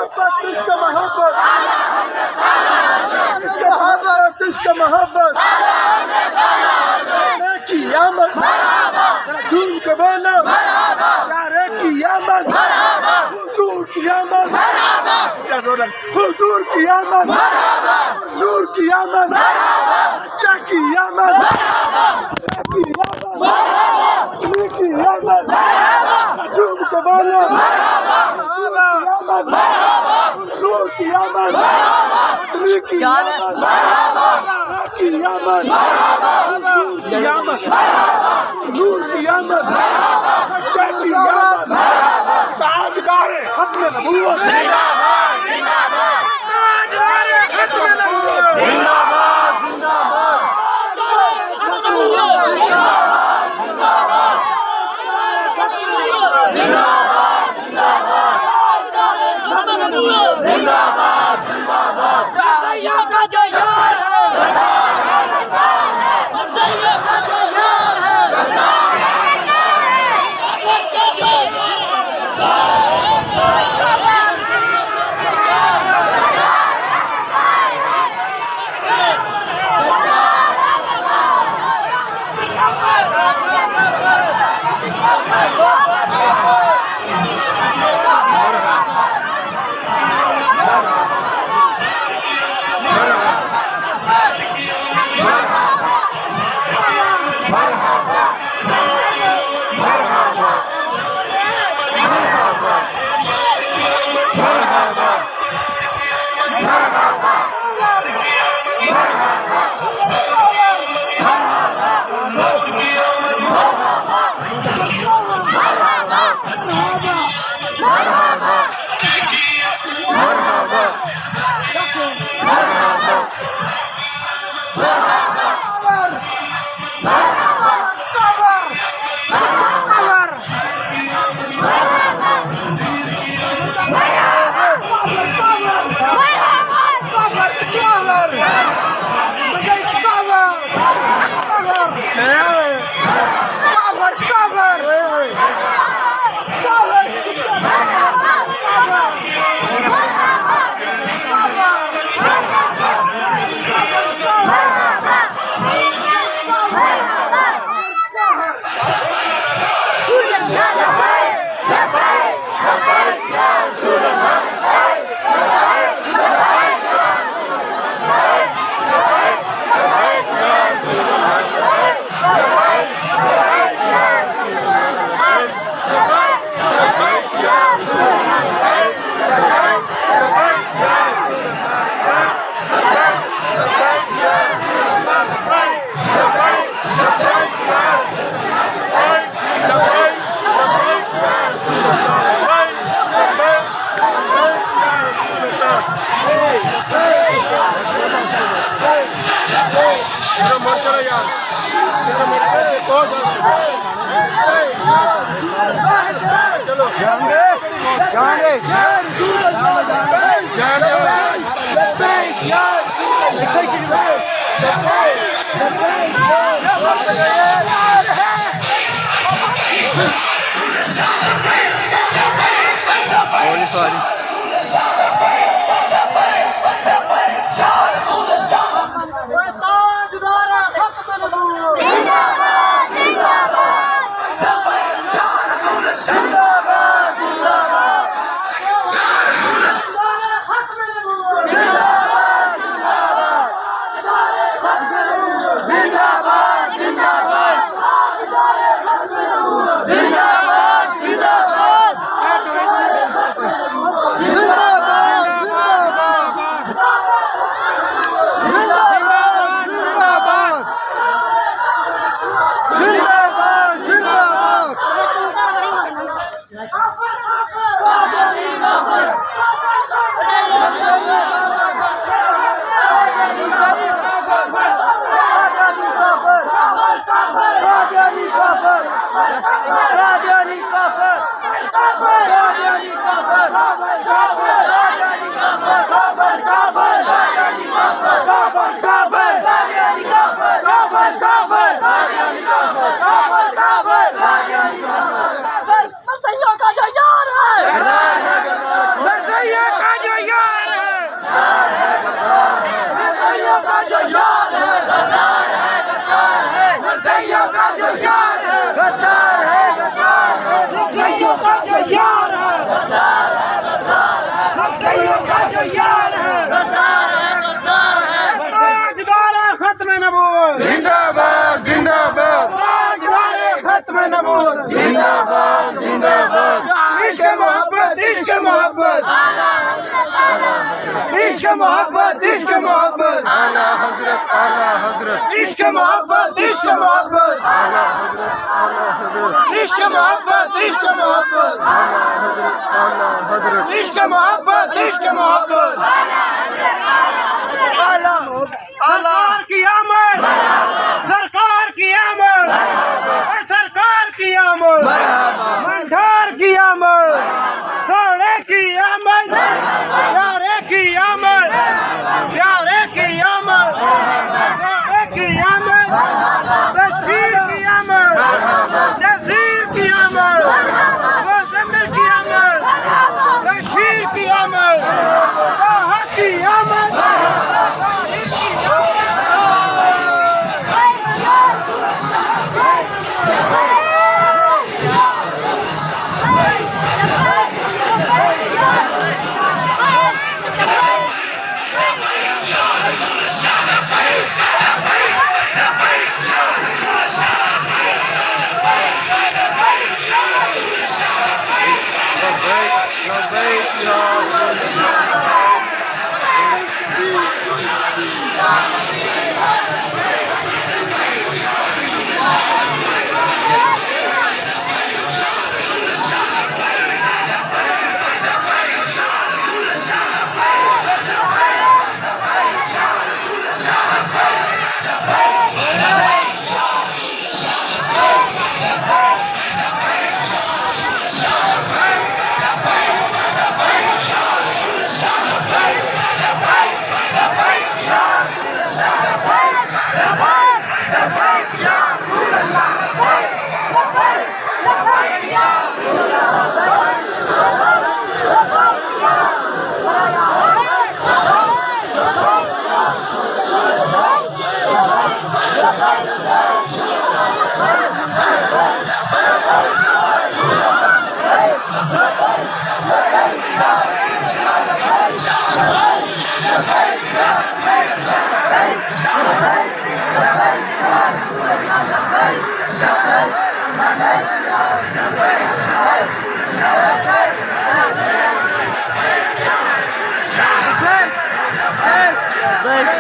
मोहब्बत इश्क मोहब्बत इश्क मोहब्बत इश्क मोहब्बत की आमद झूम के बोलो यारे की आमद हुजूर की आमद हुजूर की आमद नूर की आमद अच्छा की आमद की आमद झूम के बोलो नूर की आमद की आमद की आमद की आमद नूर की आमद अच्छा की आमद ताजदार खत्म नबूवत ताजदार खत्म नबूवत जिंदाबाद जिंदाबाद इश्क मोहब्बत इश्क मोहब्बत आला हजरत इश्क मोहब्बत इश्क मोहब्बत आला हजरत इश्क मोहब्बत इश्क मोहब्बत आला हजरत इश्क मोहब्बत इश्क मोहब्बत आला सरकार की आमद सरकार की आमद सरकार की आमद मंडार की आमद सोने की आमद प्यारे की आमद प्यारे की आमद सोने की आमद बशीर की आमद नज़ीर की आमद मुज़म्मिल की आमद बशीर की आमद ताहा की आमद लबैक या Hey!